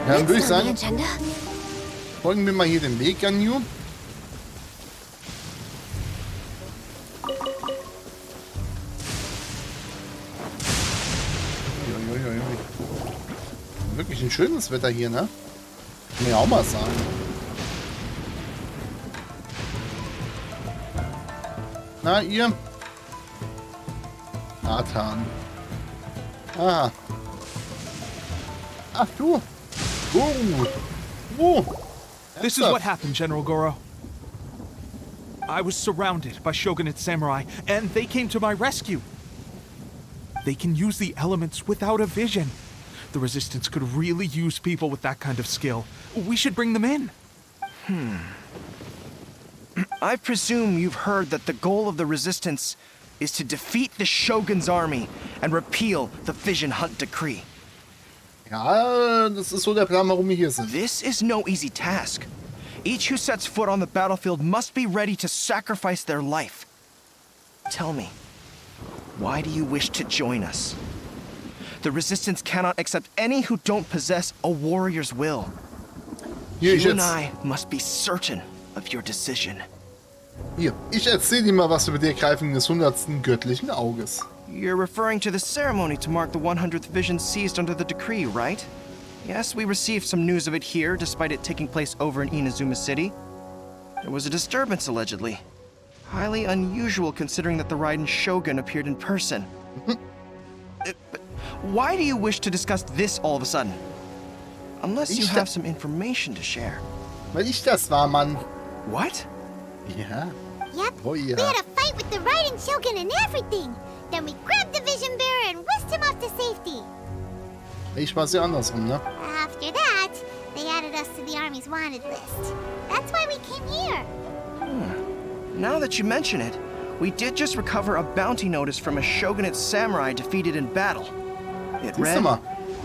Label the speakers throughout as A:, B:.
A: Ja, dann würde ich
B: Next on the
A: sagen,
B: agenda.
A: folgen wir mal hier den Weg, Ganyu. Wirklich ein schönes Wetter hier, ne? Kann man ja auch mal sagen. Na, ihr? Nathan. Ah. Ach, du.
C: This is what happened, General Goro. I was surrounded by shogunate samurai, and they came to my rescue. They can use the elements without a vision. The Resistance could really use people with that kind of skill. We should bring them in.
D: I presume you've heard that the goal of the Resistance is to defeat the Shogun's army and repeal the Vision Hunt Decree.
A: Ja, das ist so der Plan, warum wir hier sind.
D: This is no easy task. Each who sets foot on the battlefield must be ready to sacrifice their life. Tell me, why do you wish to join us? The Resistance cannot accept any who don't possess a warrior's will.
A: Hier,
D: You and I must be certain of your decision.
A: Hier, ich erzähle dir mal was über die Ergreifung des 100. göttlichen Auges.
D: You're referring to the ceremony to mark the 100th vision seized under the decree, right? Yes, we received some news of it here, despite it taking place over in Inazuma City. There was a disturbance, allegedly. Highly unusual considering that the Raiden Shogun appeared in person. But why do you wish to discuss this all of a sudden? Unless you have some information to share.
A: Weil ich das war, Mann.
D: What?
A: Ja.
E: Yep.
A: Oh ja.
E: We had a fight with the Raiden Shogun and everything. Then we grabbed the Vision Bearer and whisked him off to safety.
A: Ich war sehr andersrum, ne?
E: After that, they added us to the Army's wanted list. That's why we came here.
D: Now that you mention it, we did just recover a bounty notice from a Shogunate samurai defeated in battle. It
A: Siehst du
D: read,
A: mal.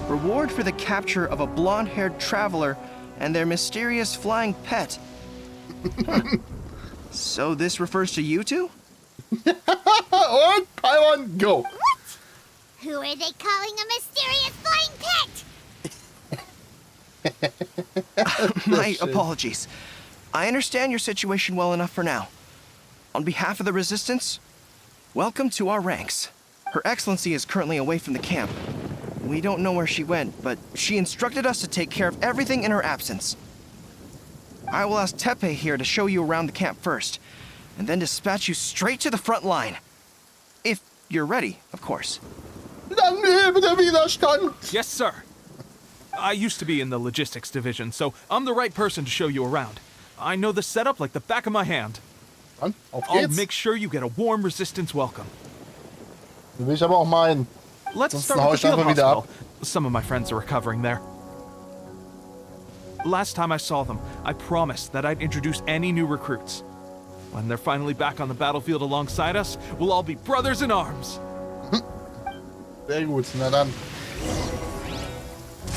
D: reward for the capture of a blonde-haired traveler and their mysterious flying pet. Huh. So this refers to you two?
A: Und Paimon, go!
E: What? Who are they calling a mysterious flying pet?
D: My apologies. I understand your situation well enough for now. On behalf of the Resistance, welcome to our ranks. Her Excellency is currently away from the camp. We don't know where she went, but she instructed us to take care of everything in her absence. I will ask Tepe here to show you around the camp first, and then dispatch you straight to the front line. If you're ready, of course.
A: Dann lebe der Widerstand!
C: Yes, sir. I used to be in the logistics division, so I'm the right person to show you around. I know the setup like the back of my hand.
A: Dann, auf
C: I'll
A: geht's.
C: make sure you get a warm Resistance welcome.
A: Den will ich aber auch meinen.
C: Let's
A: Sonst
C: start
A: hau
C: with
A: ich
C: the field
A: einfach wieder ab.
C: hospital. Some of my friends are recovering there. Last time I saw them, I promised that I'd introduce any new recruits. When they're finally back on the battlefield alongside us, we'll all be brothers in arms.
A: Sehr gut, na dann.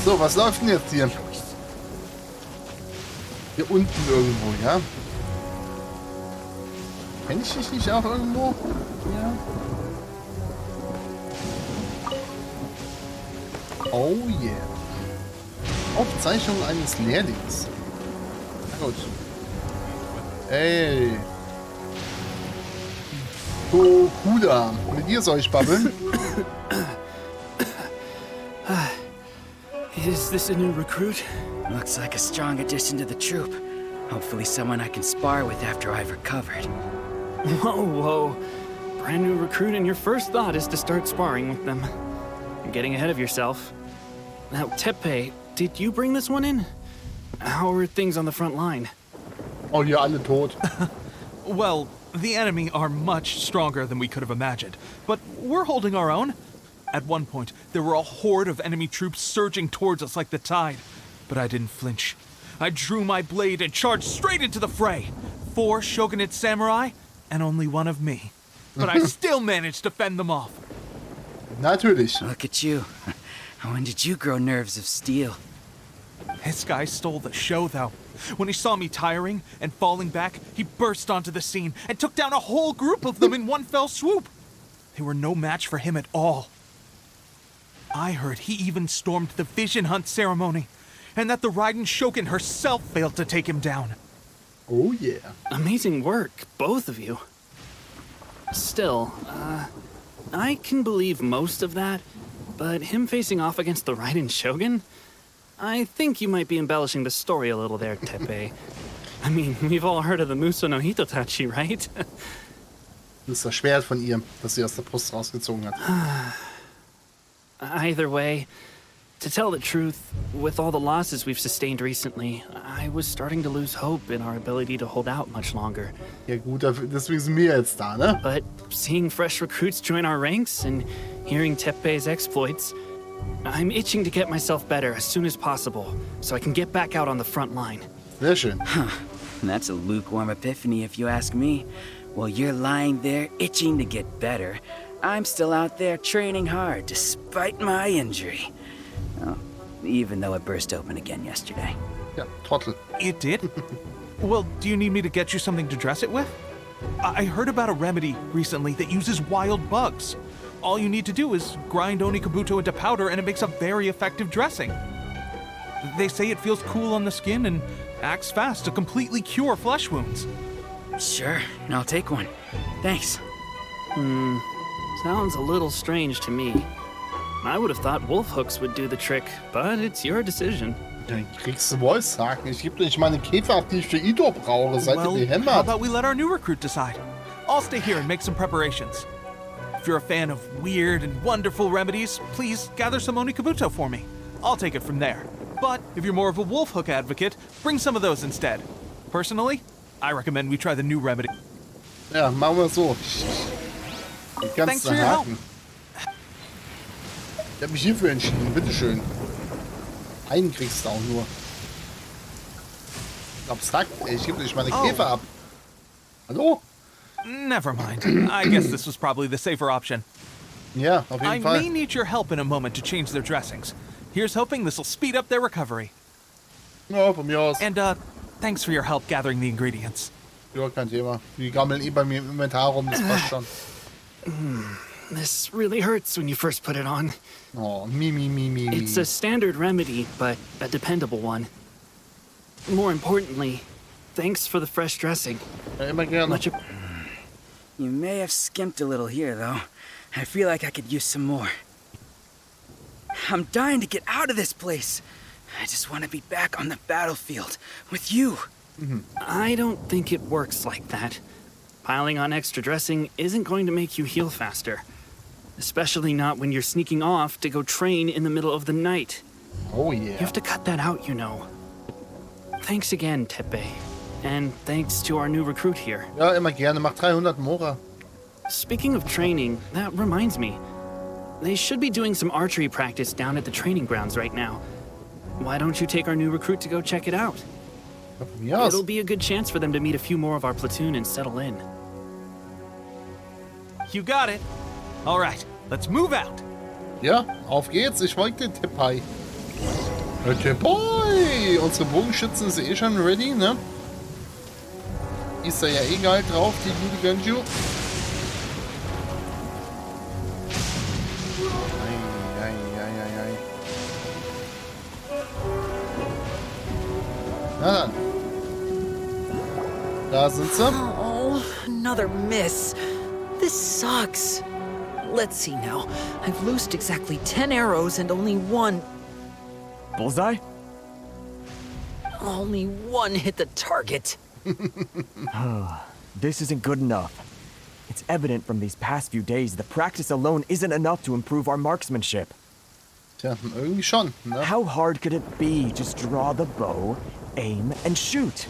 A: So, was läuft denn jetzt hier? Hier unten irgendwo, ja? Kenn ich dich nicht auch irgendwo? Ja. Oh yeah. Aufzeichnung eines Lehrlings. Na gut. Ey. So, Kuda. Mit dir soll ich babbeln.
F: Is this a new recruit? Looks like a strong addition to the troop. Hopefully someone I can spar with after I've recovered. Whoa. Brand new recruit and your first thought is to start sparring with them. You're getting ahead of yourself. Now, Tepe, did you bring this one in? How are things on the front line?
A: Oh, hier alle tot.
C: Well, the enemy are much stronger than we could have imagined, but we're holding our own. At one point, there were a horde of enemy troops surging towards us like the tide, but I didn't flinch. I drew my blade and charged straight into the fray. 4 shogunate samurai, and only one of me. But I still managed to fend them off.
A: Natürlich.
F: Look at you. When did you grow nerves of steel?
C: This guy stole the show, though. When he saw me tiring and falling back, he burst onto the scene and took down a whole group of them in one fell swoop. They were no match for him at all. I heard he even stormed the Vision Hunt ceremony. and that the Raiden Shogun herself failed to take him down.
A: Oh yeah.
F: Amazing work, both of you. Still, I can believe most of that, but him facing off against the Raiden Shogun? I think you might be embellishing the story a little there, Teppei. I mean, we've all heard of the Muso no Hitotachi, right?
A: Das ist das Schwert von ihr, das sie aus der Brust rausgezogen hat.
F: Either way, to tell the truth, with all the losses we've sustained recently, I was starting to lose hope in our ability to hold out much longer.
A: Ja gut, deswegen sind wir jetzt da, ne?
F: But seeing fresh recruits join our ranks and hearing Teppei's exploits, I'm itching to get myself better as soon as possible, so I can get back out on the front line.
A: Sehr schön.
B: That's a lukewarm epiphany if you ask me. While you're lying there itching to get better, I'm still out there training hard despite my injury. Oh, even though it burst open again yesterday.
A: Ja, Trottel.
C: It did? Well, do you need me to get you something to dress it with? I heard about a remedy recently that uses wild bugs. All you need to do is grind Onikabuto into powder and it makes a very effective dressing. They say it feels cool on the skin and acts fast to completely cure flesh wounds.
B: Sure, I'll take one. Thanks.
F: Sounds a little strange to me. I would have thought wolf hooks would do the trick, but it's your decision.
A: Dann kriegst du Wolfshaken. Ich gebe dir nicht meine Käfer ab, die ich für Ito brauche. Seid ihr
C: Well, how
A: behämmert?
C: about we let our new recruit decide? I'll stay here and make some preparations. If you're a fan of weird and wonderful remedies, please gather some Onikabuto for me. I'll take it from there. But if you're more of a wolf hook advocate, bring some of those instead. Personally, I recommend we try the new remedy.
A: Ja, machen wir so. Die
C: Thanks
A: ganzen
C: for your help.
A: Haken. Ich habe mich hierfür entschieden. Bitteschön. Einen kriegst du auch nur. Abstrakt, ey. Ich gebe dir nicht meine Käfer ab. Hallo?
C: Never mind. I guess this was probably the safer option.
A: Ja, auf
C: I
A: jeden Fall.
C: may need your help in a moment to change their dressings. Here's hoping this will speed up their recovery.
A: Ja, von mir aus.
C: And, thanks for your help gathering the ingredients.
A: Ja, kein Thema. Die gammeln eh bei mir im Inventar rum. Das passt schon.
F: This really hurts when you first put it on.
A: Oh, mi.
F: It's a standard remedy, but a dependable one. More importantly, thanks for the fresh dressing.
A: Ja, immer gerne.
F: Much
B: You may have skimped a little here, though. I feel like I could use some more. I'm dying to get out of this place. I just want to be back on the battlefield with you.
F: I don't think it works like that. Piling on extra dressing isn't going to make you heal faster. Especially not when you're sneaking off to go train in the middle of the night.
A: Oh
F: You
A: yeah.
F: have to cut that out, you know. Thanks again, Teppei. And thanks to our new recruit here.
A: Ja, immer gerne. Mach 300 Mora.
F: Speaking of training, that reminds me. They should be doing some archery practice down at the training grounds right now. Why don't you take our new recruit to go check it out?
A: Ja, von mir aus.
F: It'll be a good chance for them to meet a few more of our platoon and settle in.
C: You got it. All right, let's move out.
A: Ja, auf geht's. Ich folge den Teppei. Teppei! Unsere Bogenschützen ist eh schon ready, ne? Ist da ja eh geil drauf, die gute Genju. Ei. Na dann. Da sind sie.
G: Oh, another miss. This sucks. Let's see now. I've loosed exactly 10 arrows and only one
H: Bullseye?
G: hit the target.
H: This isn't good enough. It's evident from these past few days that practice alone isn't enough to improve our marksmanship.
A: Tja, irgendwie schon, ne?
H: How hard could it be? Just draw the bow, aim, and shoot.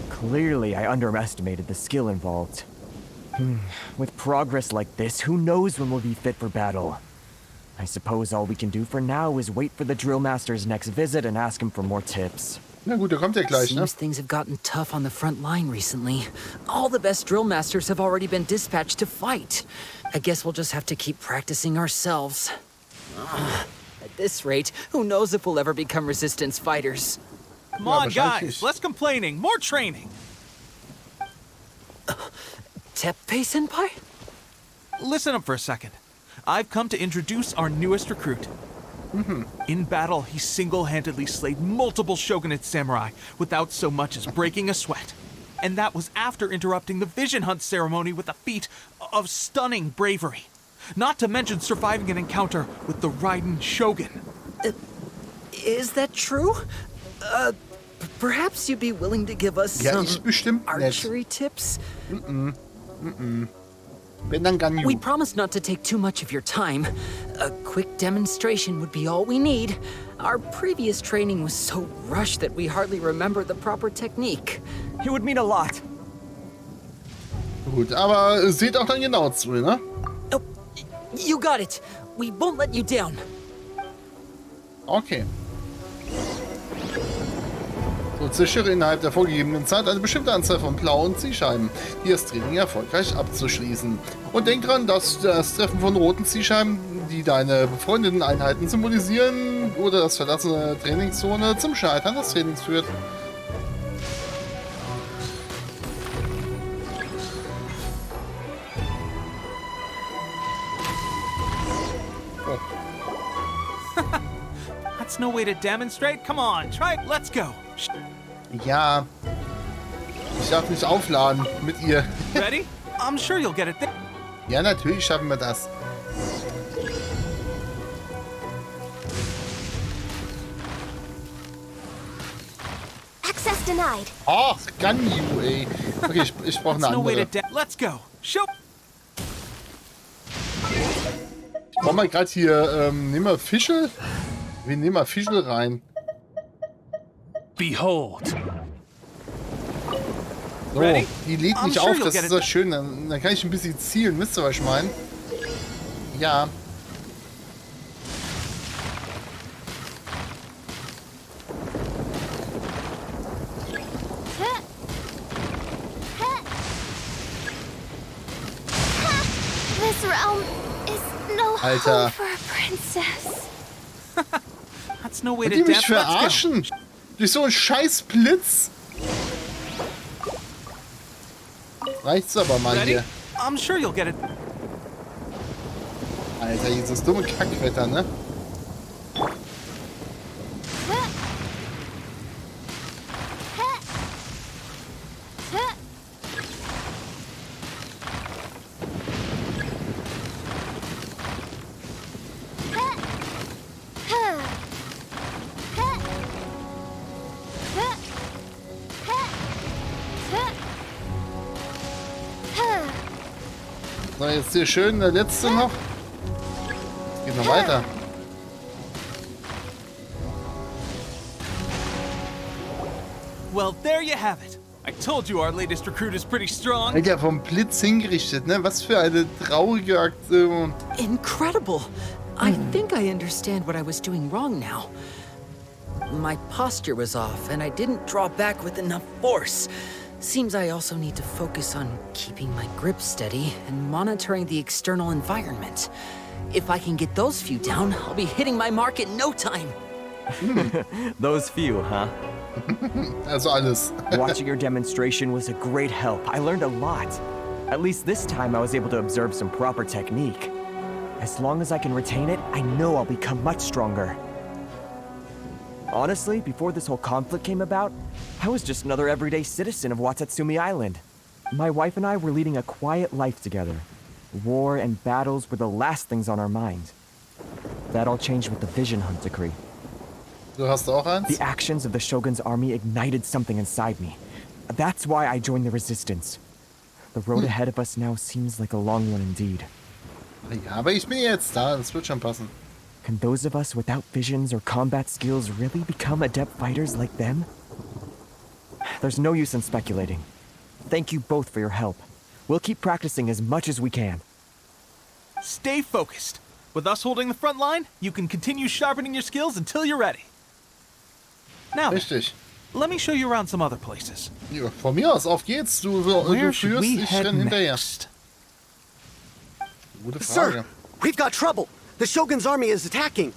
H: Clearly, I underestimated the skill involved. With progress like this, who knows when we'll be fit for battle? I suppose all we can do for now is wait for the drill master's next visit and ask him for more tips.
A: Na gut, der kommt ja gleich, ne?
G: Seems things have gotten tough on the front line recently. All the best drill masters have already been dispatched to fight. I guess we'll just have to keep practicing ourselves. At this rate, who knows if we'll ever become resistance fighters.
C: Come on,
A: wahrscheinlich
C: guys,
A: nicht.
C: less complaining, more training.
G: Teppei-senpai?
C: Listen up for a second. I've come to introduce our newest recruit. In battle, he single-handedly slayed multiple shogunate samurai without so much as breaking a sweat. And that was after interrupting the vision hunt ceremony with a feat of stunning bravery. Not to mention surviving an encounter with the Raiden Shogun.
G: Is that true? Perhaps you'd be willing to give us
A: Ja,
G: some
A: ich bestimmt nicht.
G: archery tips?
A: Wenn dann Ganyu.
G: We promise not to take too much of your time. A quick demonstration would be all we need. Our previous training was so rushed that we hardly remember the proper technique.
H: It would mean a lot.
A: Gut, aber seht auch dann genau zu, ne?
G: Oh, you got it. We won't let you down.
A: Okay. So, zerstört innerhalb der vorgegebenen Zeit eine bestimmte Anzahl von blauen Zielscheiben, die das Training erfolgreich abzuschließen. Und denk dran, dass das Treffen von roten Zielscheiben, die deine befreundeten Einheiten symbolisieren, oder das Verlassen der Trainingszone zum Scheitern des Trainings führt.
C: That's no way to demonstrate. Come on, try it. Let's go.
A: Ja. Ich darf nicht aufladen mit ihr.
C: Ready? I'm sure you'll get it.
A: Ja, natürlich schaffen wir das.
E: Access denied.
A: Ach, Ganyu, ey. Okay, ich brauche eine
C: That's no way
A: andere.
C: to Let's go. Show.
A: Ich brauche mal gerade hier, nehmen wir Fischl? Wir nehmen mal Fischl rein.
C: Behold.
A: So,
C: Ready?
A: die lädt
C: I'm
A: nicht
C: sure
A: auf,
C: you'll
A: das
C: get
A: ist
C: it.
A: das schön. Dann kann ich ein bisschen zielen, wisst ihr, was ich meine? Ja.
E: This realm is no
A: Alter.
E: home for a princess.
C: That's no way
A: Wollt
C: to
A: ihr mich
C: Let's go.
A: verarschen? Durch so einen scheiß Blitz? Reicht's aber mal
C: Ready?
A: hier.
C: I'm sure you'll get it.
A: Alter, dieses dumme Kackwetter, ne? So, jetzt hier schön der letzte noch. Geht noch weiter.
C: Well, there you have it. I told you our latest recruit is pretty strong.
A: Alter, vom Blitz hingerichtet, ne? Was für eine traurige Aktion.
G: Incredible. I think I understand what I was doing wrong now. My posture was off, and I didn't draw back with enough force. Seems I also need to focus on keeping my grip steady and monitoring the external environment. If I can get those few down, I'll be hitting my mark in no time.
H: Those few, huh?
A: Also alles.
H: Watching your demonstration was a great help. I learned a lot. At least this time I was able to observe some proper technique. As long as I can retain it, I know I'll become much stronger. Honestly, before this whole conflict came about, I was just another everyday citizen of Watatsumi Island. My wife and I were leading a quiet life together. War and battles were the last things on our mind. That all changed with the Vision Hunt decree.
A: Du hast auch eins?
H: The actions of the Shogun's army ignited something inside me. That's why I joined the resistance. The road ahead of us now seems like a long one indeed.
A: Ja, aber ich bin jetzt da, das wird schon passen.
H: Can those of us without visions or combat skills really become adept fighters like them? There's no use in speculating. Thank you both for your help. We'll keep practicing as much as we can.
C: Stay focused. With us holding the front line, you can continue sharpening your skills until you're ready. Now,
A: Richtig.
C: let me show you around some other places.
A: Ja, von mir aus, auf geht's. Du
C: Where should
A: führst,
C: we
A: ich
C: head
A: renn hinterher.
C: next?
A: Gute Frage.
I: Sir, we've got trouble. The Shogun's army is attacking.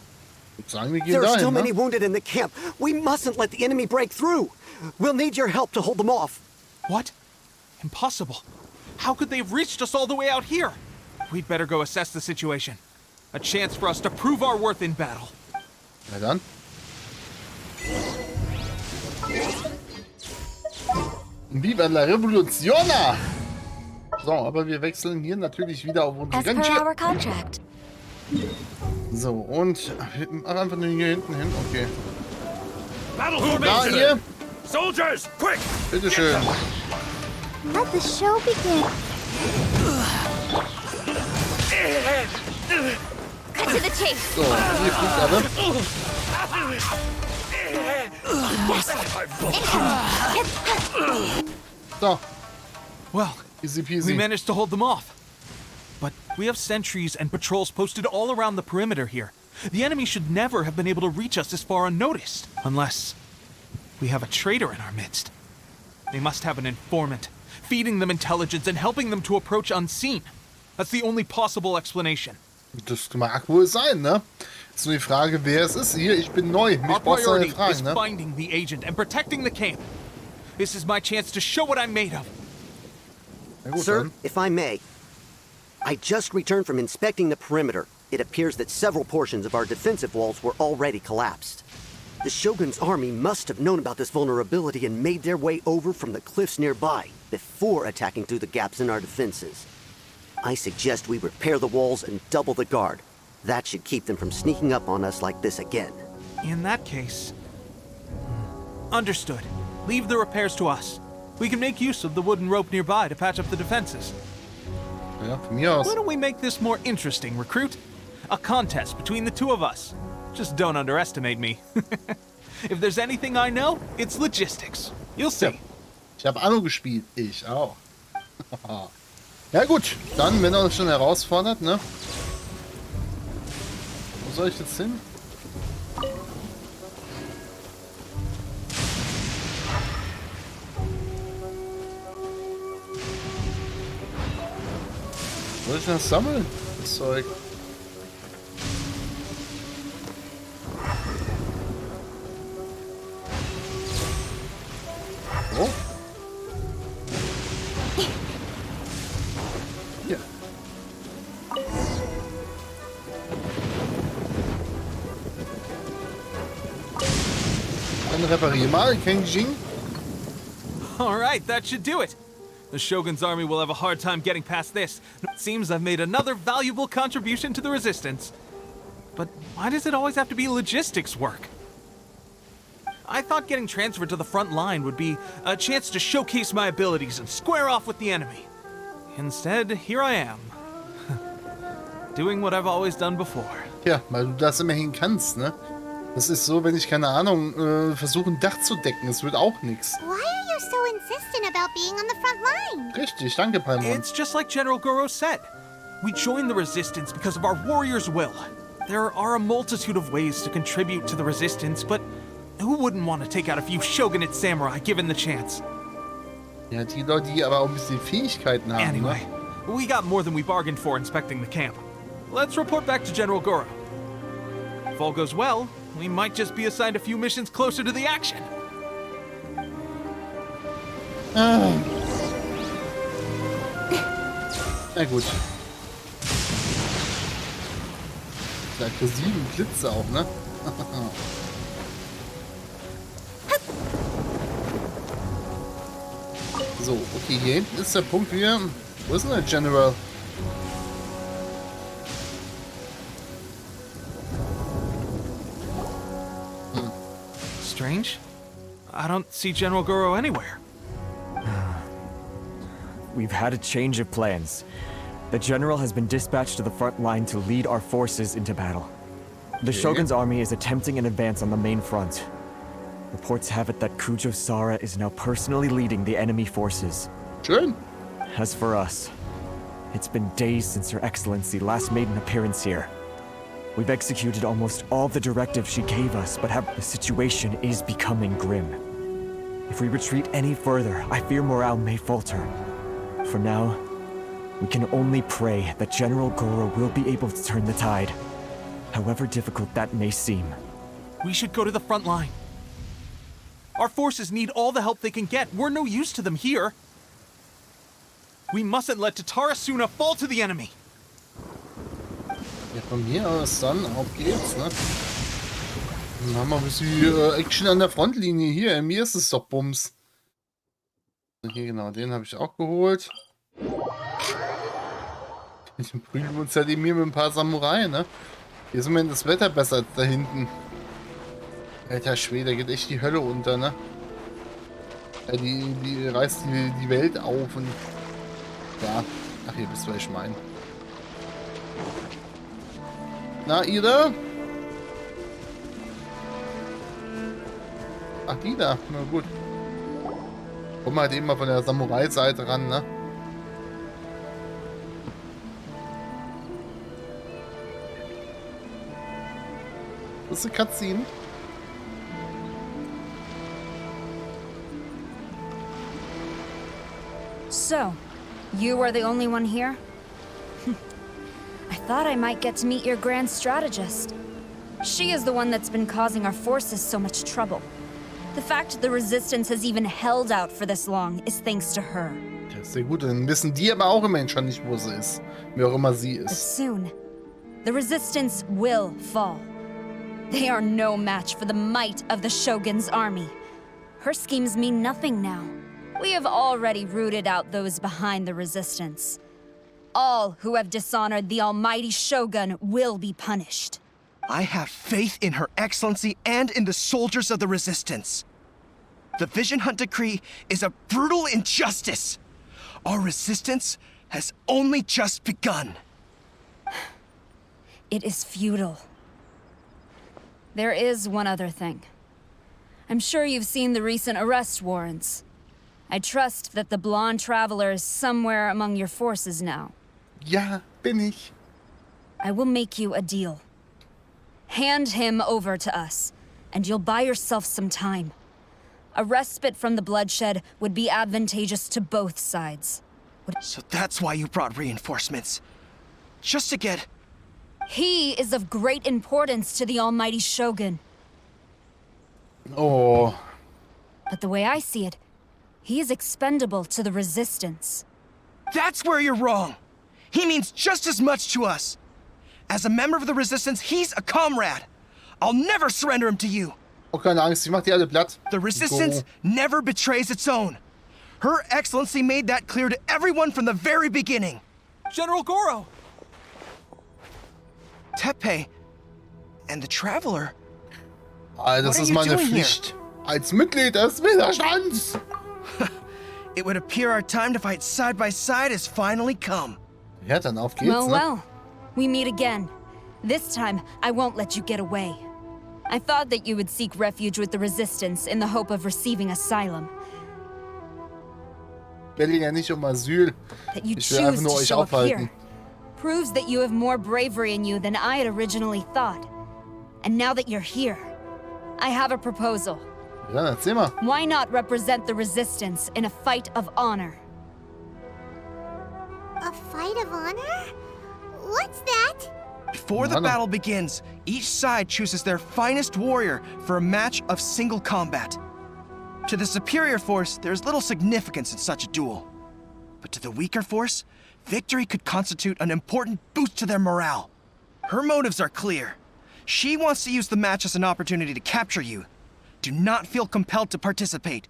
A: Ich würde sagen, wir gehen
I: There are
A: dahin,
I: still
A: ne?
I: many wounded in the camp. We mustn't let the enemy break through. We'll need your help to hold them off.
C: What? Impossible. How could they have reached us all the way out here? We'd better go assess the situation. A chance for us to prove our worth in battle.
A: Na dann. Viva la Revoluziona! So, aber wir wechseln hier natürlich wieder auf unsere
J: As per
A: Genshin.
J: our contract.
A: So, und einfach nur hier hinten hin. Okay.
K: Battle
A: Da
K: formation!
A: hier.
K: Soldiers, quick!
A: Bitteschön.
E: Let the show begin.
J: Cut to the chase.
A: So, hier fliegt alle. So,
C: Well,
A: easy
C: we
A: peasy.
C: managed to hold them off. But we have sentries and patrols posted all around the perimeter here. The enemy should never have been able to reach us this far unnoticed. Unless we have a traitor in our midst. They must have an informant, feeding them intelligence and helping them to approach unseen. That's the only possible explanation.
A: Das mag wohl sein, ne? Ist nur die Frage, wer es ist. Hier, ich bin neu. Mich
C: Our
A: brauchst du
C: priority
A: nicht fragen,
C: is
A: ne?
C: finding the agent and protecting the camp. This is my chance to show what I'm made of.
A: Na gut,
I: Sir,
A: dann.
I: if I may, I just returned from inspecting the perimeter. It appears that several portions of our defensive walls were already collapsed. The Shogun's army must have known about this vulnerability and made their way over from the cliffs nearby before attacking through the gaps in our defenses. I suggest we repair the walls and double the guard. That should keep them from sneaking up on us like this again.
C: In that case... Understood. Leave the repairs to us. We can make use of the wooden rope nearby to patch up the defenses.
A: Ja, von mir aus.
C: Why don't we make this more interesting, recruit? A contest between the two of us. Just don't underestimate me. If there's anything I know, it's logistics. You'll see.
A: Ich habe Anno gespielt. Ich auch. Ja gut, dann, wenn er uns schon herausfordert, ne? Wo soll ich jetzt hin? Soll ich das sammeln? Das Zeug. Oh. Hier. Dann reparier mal, Kenjin.
C: All right, that should do it. The Shogun's army will have a hard time getting past this. It seems I've made another valuable contribution to the resistance. But why does it always have to be logistics work? I thought getting transferred to the front line would be a chance to showcase my abilities and square off with the enemy. Instead, here I am. Doing what I've always done before.
A: Ja, weil du das immerhin kannst, ne? Das ist so, wenn ich, keine Ahnung, versuche ein Dach zu decken. Es wird auch nichts.
E: Why are you so insistent about being on the front line?
A: Richtig, danke, Paimon.
C: It's just like General Goro said. We joined the resistance because of our warriors' will. There are a multitude of ways to contribute to the resistance, but who wouldn't want to take out a few shogunate samurai given the chance?
A: Ja, die Leute, die aber auch ein bisschen Fähigkeiten haben,
C: Anyway,
A: ne?
C: we got more than we bargained for inspecting the camp. Let's report back to General Goro. If all goes well, we might just be assigned a few missions closer to the action.
A: Na gut. Der aggressiven Blitze auch, ne? So, okay, hier hinten ist der Punkt wieder. Wo ist denn der General?
C: Strange. I don't see General Goro anywhere.
H: We've had a change of plans. The general has been dispatched to the front line to lead our forces into battle. The Shogun's army is attempting an advance on the main front. Reports have it that Kujo Sara is now personally leading the enemy forces.
A: Schön.
H: As for us, it's been days since Her Excellency last made an appearance here. We've executed almost all the directives she gave us, but the situation is becoming grim. If we retreat any further, I fear morale may falter. For now, we can only pray that General Goro will be able to turn the tide, however difficult that may seem.
C: We should go to the front line. Our forces need all the help they can get. We're no use to them here. We mustn't let Tatarasuna fall to the enemy.
A: Ja, von mir aus dann, auf geht's, ne? Dann haben wir ein bisschen Action an der Frontlinie. Hier, mir ist es doch Bums. Hier, genau, den habe ich auch geholt. Ich prügeln uns ja eben hier mit ein paar Samurai, ne? Hier ist im Moment das Wetter besser als da hinten. Alter Schwede, da geht echt die Hölle unter, ne? Ja, die reißt die Welt auf und... Ja, ach, hier bist du, ich mein. Na, Ida? Ach, die da. Na gut. Kommen wir halt eben mal von der Samurai-Seite ran, ne? Das ist eine Cutscene.
J: So, you are the only one here? I thought I might get to meet your grand strategist. She is the one that's been causing our forces so much trouble. The fact the Resistance has even held out for this long is thanks to her.
A: Ja, sehr gut, dann wissen die aber auch immerhin schon nicht, wo sie ist. Wer auch immer sie
J: But
A: ist.
J: soon, the Resistance will fall. They are no match for the might of the Shogun's army. Her schemes mean nothing now. We have already rooted out those behind the Resistance. All who have dishonored the almighty Shogun will be punished.
D: I have faith in Her Excellency and in the soldiers of the Resistance. The Vision Hunt Decree is a brutal injustice. Our resistance has only just begun.
J: It is futile. There is one other thing. I'm sure you've seen the recent arrest warrants. I trust that the blonde traveler is somewhere among your forces now.
A: Ja, bin ich.
J: I will make you a deal. Hand him over to us, and you'll buy yourself some time. A respite from the bloodshed would be advantageous to both sides.
D: So that's why you brought reinforcements. Just to get...
J: He is of great importance to the almighty Shogun.
A: Oh.
J: But the way I see it, he is expendable to the Resistance.
D: That's where you're wrong. He means just as much to us. As a member of the Resistance, he's a comrade. I'll never surrender him to you.
A: Oh, keine Angst, ich mach die alle platt.
D: The Resistance never betrays its own. Her Excellency made that clear to everyone from the very beginning.
C: General Goro!
D: Teppei and the Traveler.
A: Ah, das
D: What are
A: ist
D: you
A: meine
D: doing here?
A: Pflicht. Als Mitglied des Widerstands.
D: It would appear our time to fight side by side has finally come.
A: Ja, dann auf geht's,
J: Well,
A: ne?
J: well. We meet again. This time, I won't let you get away. I thought that you would seek refuge with the Resistance in the hope of receiving asylum.
A: Ich will ja nicht um Asyl.
J: That you
A: Ich will einfach
J: choose
A: nur
J: to
A: euch
J: show up
A: aufhalten.
J: here proves that you have more bravery in you than I had originally thought. And now that you're here, I have a proposal.
A: Ja, erzähl mal.
J: Why not represent the Resistance in a fight of honor?
E: A fight of honor? What's that?
D: Before the battle begins, each side chooses their finest warrior for a match of single combat. To the superior force, there's little significance in such a duel. But to the weaker force, victory could constitute an important boost to their morale. Her motives are clear. She wants to use the match as an opportunity to capture you. Do not feel compelled to participate.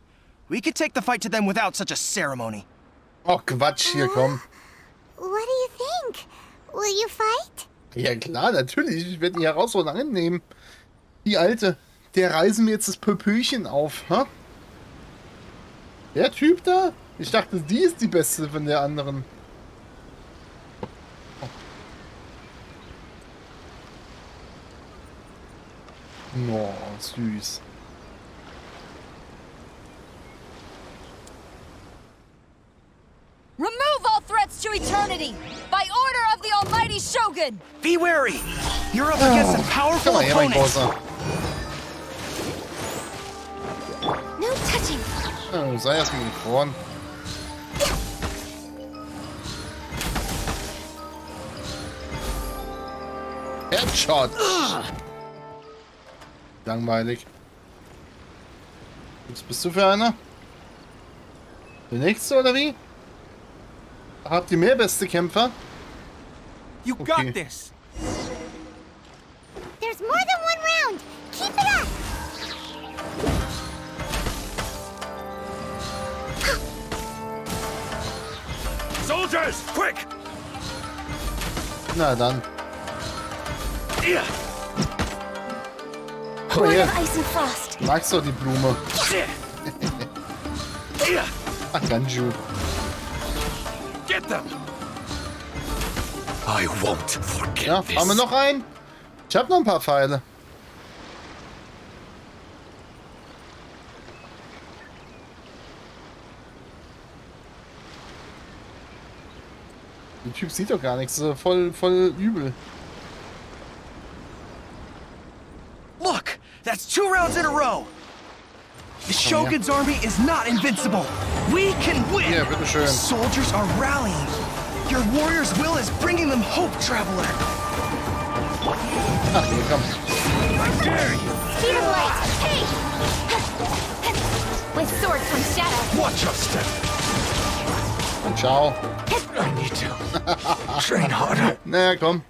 D: We could take the fight to them without such a ceremony.
A: Oh, Quatsch, hier, komm.
E: What do you think? Will you fight?
A: Ja, klar, natürlich. Ich werde die Herausforderung annehmen. Die Alte. Der reißen mir jetzt das Pöpöchen auf, ha? Der Typ da? Ich dachte, die ist die beste von der anderen. Oh, süß.
J: Remove all threats to eternity! By order of the almighty Shogun!
D: Be wary! You're up against a powerful
A: Komm mal her, mein
D: opponent.
A: Großer.
E: No touching.
A: Ja, sei erstmal gefroren. Headshot! Langweilig. Was bist du für einer? Der nächste oder wie? Habt ihr mehr beste Kämpfer?
C: You
A: Okay.
C: got this!
E: There's more than one round. Keep it up.
K: Soldiers, quick!
A: Na dann.
K: Yeah.
A: Komm
E: Born
A: her.
E: of ice and frost.
A: Magst du die Blume?
K: Yeah.
A: Ach, Ganju.
K: Get them! I won't forget
A: Ja, haben wir noch einen? Ich habe noch ein paar Pfeile. Der Typ sieht doch gar nichts, voll übel.
D: Look, that's 2 rounds in a row. The Shogun's army is not invincible. We can win.
A: Hier, bitteschön.
D: Soldiers are rallying. Your warrior's will is bringing them hope, traveler.
A: Ach, hier, komm.
E: Speed of light. Hey! With sword comes shadow.
K: Watch your step!
A: Und ciao.
K: I need to train harder.
A: Na, komm.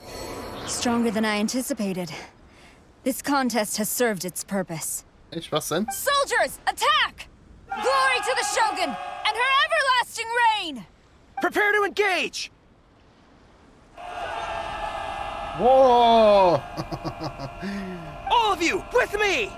J: Stronger than I anticipated. This contest has served its purpose.
A: Echt, was denn?
J: Soldiers, attack! Glory to the Shogun and her everlasting reign!
D: Prepare to engage.
A: Wow.
D: All of you, with me.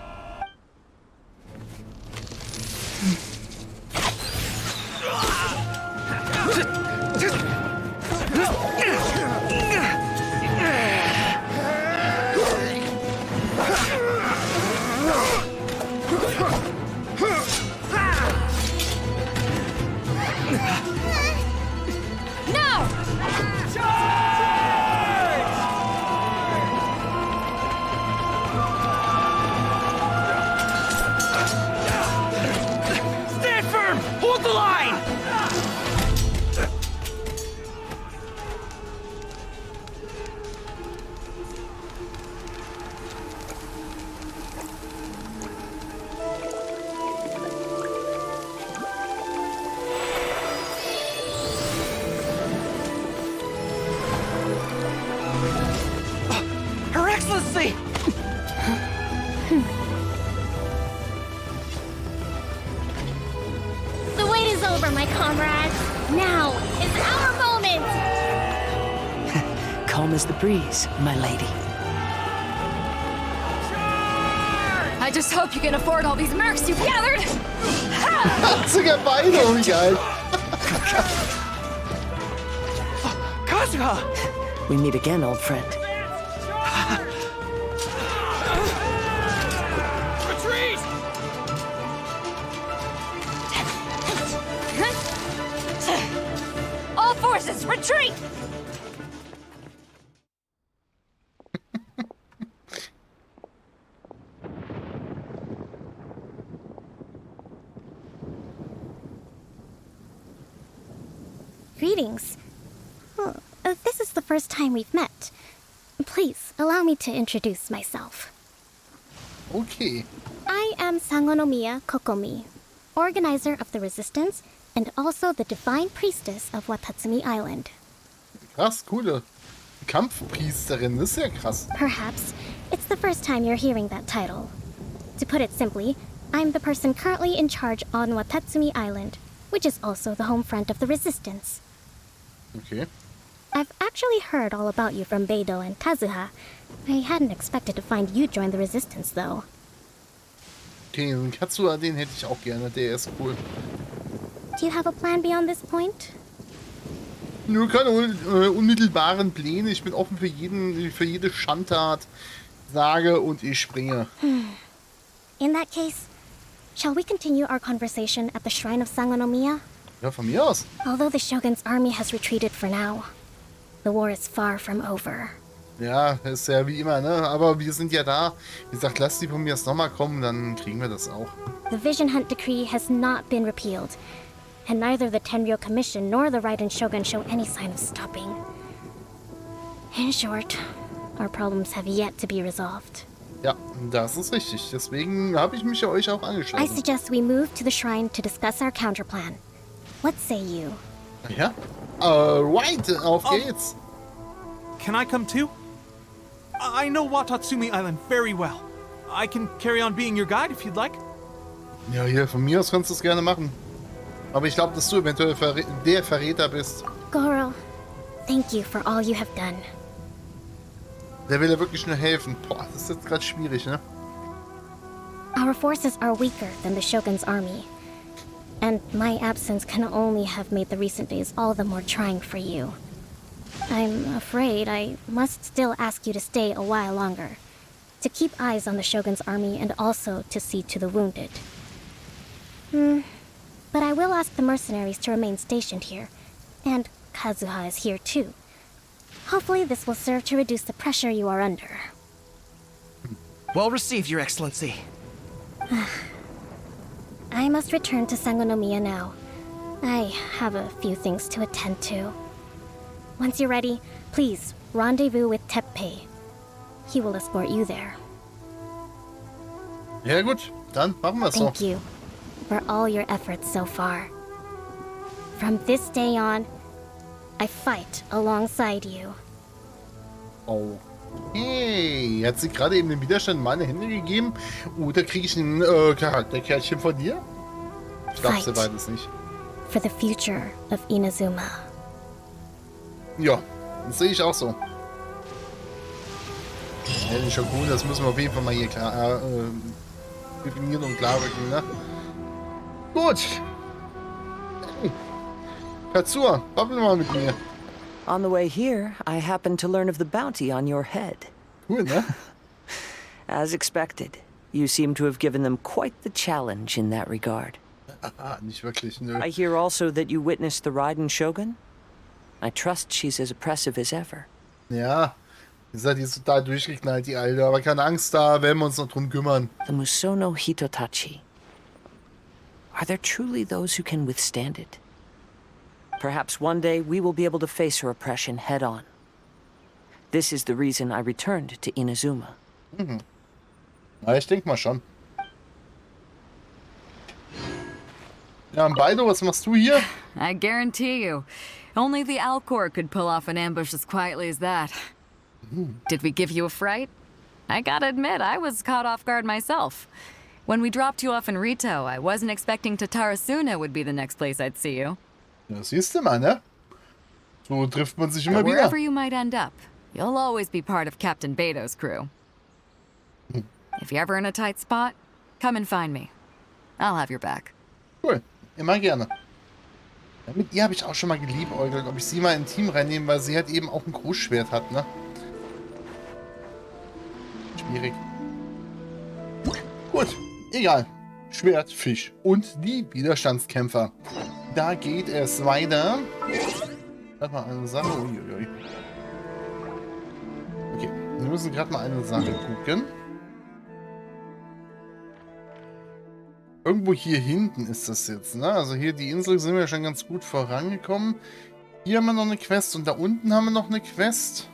J: Now!
D: Stand firm. Hold the line. Her Excellency!
E: The wait is over, my comrades. Now is our moment.
G: Calm as the breeze, my lady.
J: I just hope you can afford all these mercs you've gathered!
A: Sogar beide, oh, wie geil.
D: Kazuha!
G: We meet again, old friend.
K: Retreat!
J: All forces, retreat!
E: Greetings. This is the first time we've met. Please allow me to introduce myself.
A: Okay.
E: I am Sangonomiya Kokomi, organizer of the resistance and also the divine priestess of Watatsumi Island.
A: Krass, coole Kampfpriesterin, das ist ja krass.
E: Perhaps it's the first time you're hearing that title. To put it simply, I'm the person currently in charge on Watatsumi Island, which is also the home front of the resistance.
A: Okay.
E: I've actually heard all about you from Beidou and Kazuha. I hadn't expected to find you join the resistance, though.
A: Okay, den Katsua, den hätte ich auch gerne, der ist cool.
E: Do you have a plan beyond this point?
A: Nur keine unmittelbaren Pläne, ich bin offen für jede Schandtat, sage und ich springe.
E: In that case, shall we continue our conversation at the shrine of Sangonomiya?
A: Ja, von mir aus.
E: Although the Shogun's army has retreated for now, the war is far from over.
A: Ja, ist ja wie immer, ne? Aber wir sind ja da. Wie gesagt, lass die von mir erst nochmal kommen, dann kriegen wir das auch.
E: The Vision Hunt Decree has not been repealed, and neither the Tenryo Commission nor the Raiden Shogun show any sign of stopping. In short, our problems have yet to be resolved.
A: Ja, das ist richtig. Deswegen habe ich mich ja euch auch
E: I
A: angeschlossen.
E: suggest we move to the shrine to discuss our counterplan. What say you?
A: Ja? Right, auf geht's.
C: Can I come too? I know Watatsumi Island very well. I can carry on being your guide if you'd like.
A: Ja, hier, von mir aus kannst du es gerne machen. Aber ich glaube, dass du eventuell der Verräter bist.
E: Goro, thank you for all you have done.
A: Der will ja wirklich nur helfen. Boah, das ist jetzt gerade schwierig, ne?
E: Our forces are weaker than the Shogun's army. And my absence can only have made the recent days all the more trying for you. I'm afraid I must still ask you to stay a while longer. To keep eyes on the Shogun's army and also to see to the wounded. But I will ask the mercenaries to remain stationed here. And Kazuha is here too. Hopefully this will serve to reduce the pressure you are under.
D: Well received, Your Excellency.
E: I must return to Sangonomiya now. I have a few things to attend to. Once you're ready, please rendezvous with Teppei. He will escort you there.
A: Ja gut, dann machen wir es so.
E: Thank you for all your efforts so far. From this day on, I fight alongside you.
A: Oh. Hey, hat sie gerade eben den Widerstand in meine Hände gegeben? Oder kriege ich ein Charakterkärtchen von dir? Ich glaube sie beides nicht.
E: For the future of Inazuma.
A: Ja, das sehe ich auch so. Ja, den Shogun, das müssen wir auf jeden Fall mal hier klar definieren und klar rücken, ne? Gut. Hey. Katsua, babbel mal mit mir.
G: On the way here, I happened to learn of the bounty on your head.
A: Cool, ne?
G: As expected, you seem to have given them quite the challenge in that regard.
A: Nicht wirklich, nö.
G: I hear also that you witnessed the Raiden Shogun. I trust she's as oppressive as ever.
A: Ja, die ist total durchgeknallt, die Alte. Aber keine Angst, da werden wir uns noch drum kümmern.
G: The Musono Hitotachi. Are there truly those who can withstand it? Perhaps one day we will be able to face her oppression head on. This is the reason I returned to Inazuma.
A: Na, ich denke mal schon. Ja, und Baido, was machst du hier?
L: I guarantee you, only the Alcor could pull off an ambush as quietly as that. Did we give you a fright? I gotta admit, I was caught off guard myself. When we dropped you off in Rito, I wasn't expecting Tatarasuna would be the next place I'd see you.
A: Ja, siehst du mal, ne? So trifft man sich immer
L: But
A: wieder.
L: wherever you might end up, you'll always be part of Captain Beto's crew. If you're ever in a tight spot, come and find me. I'll have your back.
A: Cool, immer gerne. Ja, mit ihr habe ich auch schon mal geliebäugelt, ob ich sie mal in ein Team reinnehme, weil sie halt eben auch ein Großschwert hat, ne? Schwierig. Gut, egal. Schwert, Fisch und die Widerstandskämpfer. Da geht es weiter. Gerade mal eine Sache. Uiuiui. Okay, wir müssen gerade mal eine Sache gucken. Irgendwo hier hinten ist das jetzt, ne? Also hier die Insel sind wir schon ganz gut vorangekommen. Hier haben wir noch eine Quest und da unten haben wir noch eine Quest.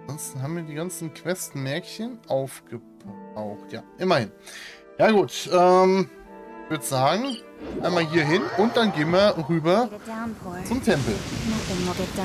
A: Ansonsten haben wir die ganzen Questenmärkchen aufgebraucht. Ja, immerhin. Ja gut, ich würde sagen, einmal hier hin und dann gehen wir rüber zum Tempel.